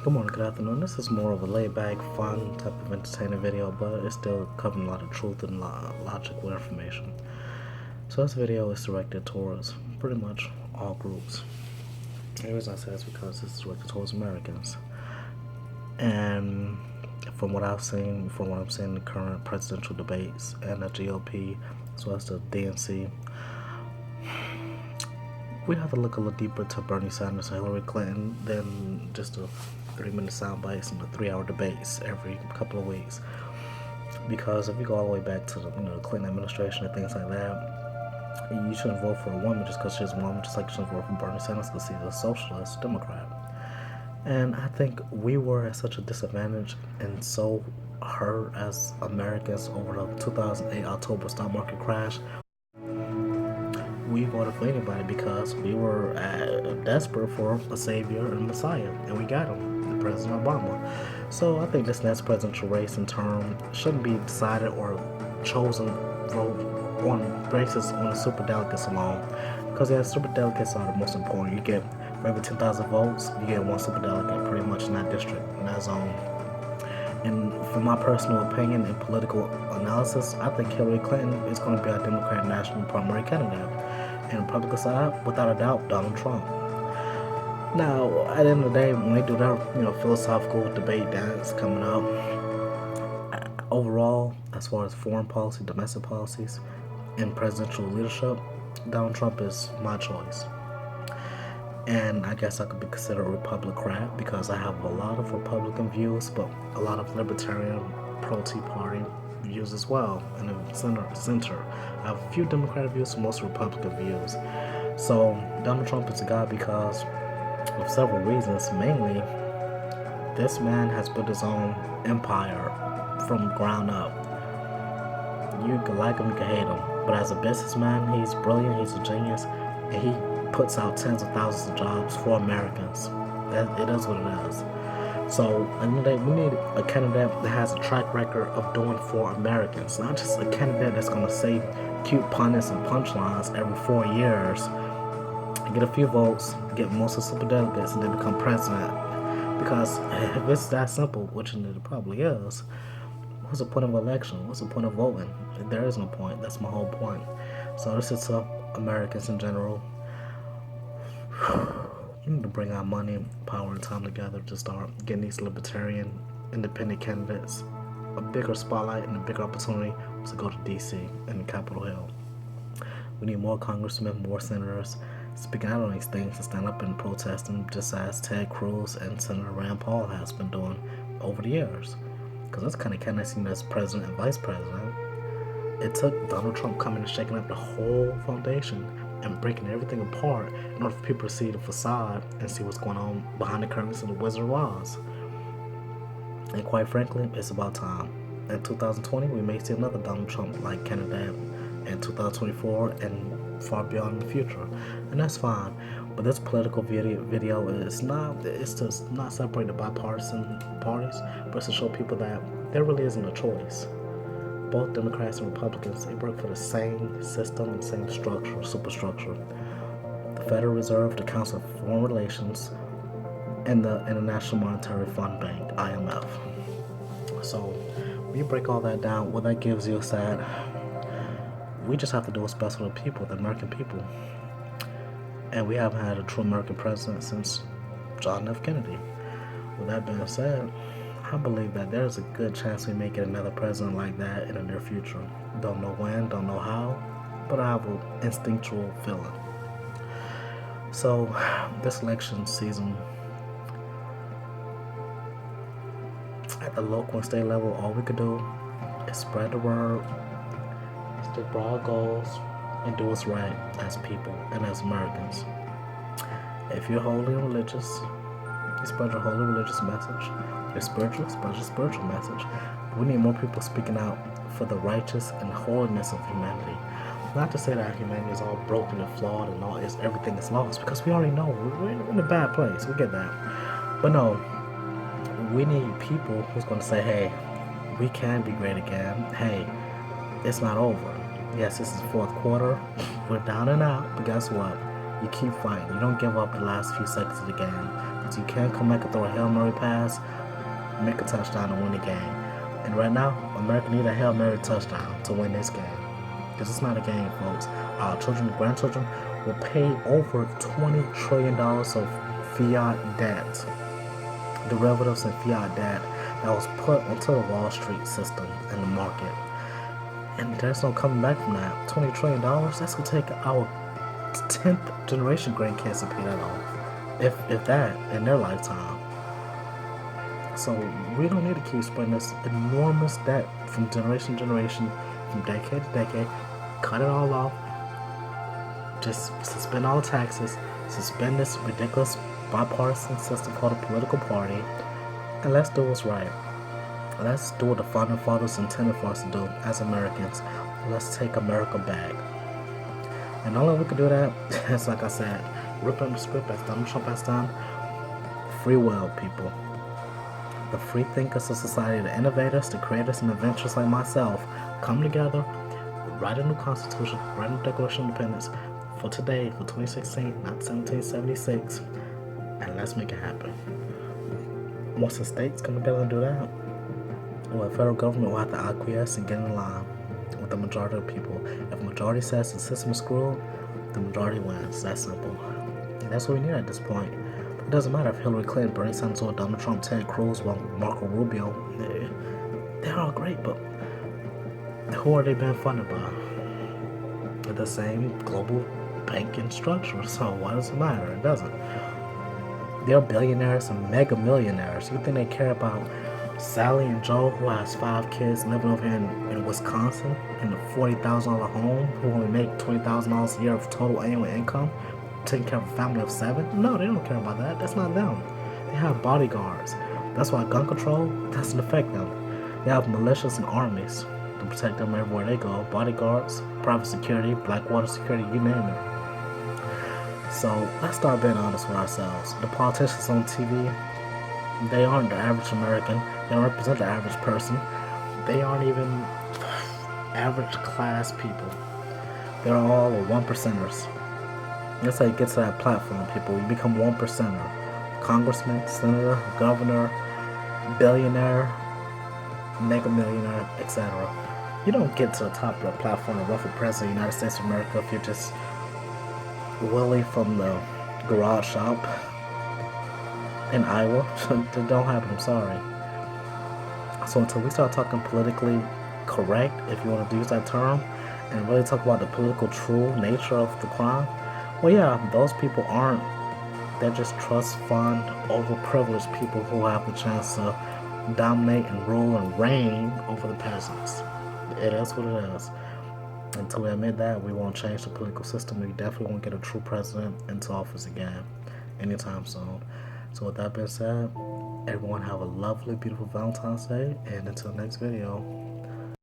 Good morning, good afternoon. This is more of a laid-back, fun type of entertaining video, but it's still covering a lot of truth and logical information. So this video is directed towards pretty much all groups. The reason I say that's because it's directed towards Americans. And from what I'm seeing in the current presidential debates and the GOP, as well as the DNC, we have to look a little deeper to Bernie Sanders and Hillary Clinton than just the 3-minute sound bites and the 3-hour debates every couple of weeks. Because if you go all the way back to the Clinton administration and things like that, you shouldn't vote for a woman just because she's a woman, just like you shouldn't vote for Bernie Sanders because he's a socialist Democrat. And I think we were at such a disadvantage and so hurt as Americans over the 2008 October stock market crash. We voted for anybody because we were desperate for a savior and a messiah, and we got him, President Obama. So I think this next presidential race and term shouldn't be decided or chosen on basis on the superdelegates alone, because superdelegates are the most important. You get for every 10,000 votes, you get one superdelegate pretty much in that district, in that zone. And from my personal opinion and political analysis, I think Hillary Clinton is going to be our Democratic national primary candidate. And Republican side, without a doubt, Donald Trump. Now, at the end of the day, when they do that, philosophical debate dance coming up, overall, as far as foreign policy, domestic policies, and presidential leadership, Donald Trump is my choice. And I guess I could be considered a Republican because I have a lot of Republican views, but a lot of libertarian, pro-Tea Party views as well. And in the center, I have a few Democratic views, most Republican views. So Donald Trump is a guy because of several reasons. Mainly, this man has built his own empire from ground up. You can like him, you can hate him, but as a businessman, he's brilliant, he's a genius, and he puts out tens of thousands of jobs for Americans. It is what it is. So, at the end of the day, we need a candidate that has a track record of doing for Americans, not just a candidate that's going to say cute puns and punchlines every 4 years, get a few votes, get most of the superdelegates, and then become president. Because if it's that simple, which it probably is, what's the point of election? What's the point of voting? There is no point. That's my whole point. So this is to Americans in general. We need to bring our money, power, and time together to start getting these libertarian, independent candidates a bigger spotlight and a bigger opportunity to go to D.C. and Capitol Hill. We need more congressmen, more senators speaking out on these things and stand up and protesting, just as Ted Cruz and Senator Rand Paul has been doing over the years. Because that's kind of candidates seen as president and vice president. It took Donald Trump coming and shaking up the whole foundation and breaking everything apart in order for people to see the facade and see what's going on behind the curtains of the Wizard of Oz. And quite frankly, it's about time. In 2020, we may see another Donald Trump-like candidate in 2024 and far beyond in the future. And that's fine. But this political video is just not separated by partisan parties, but it's to show people that there really isn't a choice. Both Democrats and Republicans, they work for the same system and same structure, superstructure. The Federal Reserve, the Council of Foreign Relations, and the International Monetary Fund Bank, IMF. So, when you break all that down, what that gives you is that we just have to do what's best for the people, the American people. And we haven't had a true American president since John F. Kennedy. With that being said, I believe that there's a good chance we may get another president like that in the near future. Don't know when, don't know how, but I have an instinctual feeling. So, this election season, at the local and state level, all we could do is spread the word, stick broad goals, and do what's right as people and as Americans. If you're holy and religious, you spread your holy religious message. You're spiritual, spread your spiritual message. We need more people speaking out for the righteous and holiness of humanity. Not to say that humanity is all broken and flawed and everything is lost, because we already know we're in a bad place. We get that. But no, we need people who's going to say, hey, we can be great again. Hey, it's not over. Yes, this is fourth quarter. We're down and out, but guess what? You keep fighting. You don't give up the last few seconds of the game. So you can't come back and throw a Hail Mary pass, make a touchdown, and win the game. And right now, America need a Hail Mary touchdown to win this game. Because it's not a game, folks. Our children and grandchildren will pay over $20 trillion of fiat debt, derivatives and fiat debt that was put onto the Wall Street system and the market. And there's no coming back from that. $20 trillion, that's going to take our 10th generation grandkids to pay that off. If that, in their lifetime. So we don't need to keep spreading this enormous debt from generation to generation, from decade to decade. Cut it all off. Just suspend all taxes. Suspend this ridiculous bipartisan system called a political party. And let's do what's right. Let's do what the founding fathers intended for us to do as Americans. Let's take America back. And the only way we can do that is, like I said, rip up the script as Donald Trump has done. Free will, people. The free thinkers of society, the innovators, the creators, and inventors like myself come together, write a new constitution, write a new Declaration of Independence for today, for 2016, not 1776, and let's make it happen. Once the states come together and do that, well, the federal government will have to acquiesce and get in line with the majority of people. If the majority says the system is screwed, the majority wins. That's simple. And that's what we need at this point. It doesn't matter if Hillary Clinton, Bernie Sanders, or Donald Trump, Ted Cruz, or Marco Rubio. They're all great, but who are they being funded by? The same global banking structure. So why does it matter? It doesn't. They're billionaires and mega millionaires. You think they care about Sally and Joe, who has 5 kids living over here in Wisconsin in a $40,000 home, who only make $20,000 a year of total annual income, taking care of a family of 7? No, they don't care about that. That's not them. They have bodyguards. That's why gun control doesn't affect them. They have militias and armies to protect them everywhere they go. Bodyguards, private security, Blackwater security, you name it. So let's start being honest with ourselves. The politicians on TV, they aren't the average American. They don't represent the average person. They aren't even average class people. They're all one percenters. That's how you get to that platform, people. You become one percenter. Congressman, senator, governor, billionaire, mega millionaire, etc. You don't get to the top of the platform and run for president of the United States of America if you're just Willie from the garage shop in Iowa. That don't happen, I'm sorry. So until we start talking politically correct, if you want to use that term, and really talk about the political true nature of the crime, well, yeah, those people aren't. They're just trust fund, overprivileged people who have the chance to dominate and rule and reign over the peasants. It is what it is. Until we admit that, we won't change the political system. We definitely won't get a true president into office again anytime soon. So with that being said, everyone have a lovely, beautiful Valentine's Day, and until next video.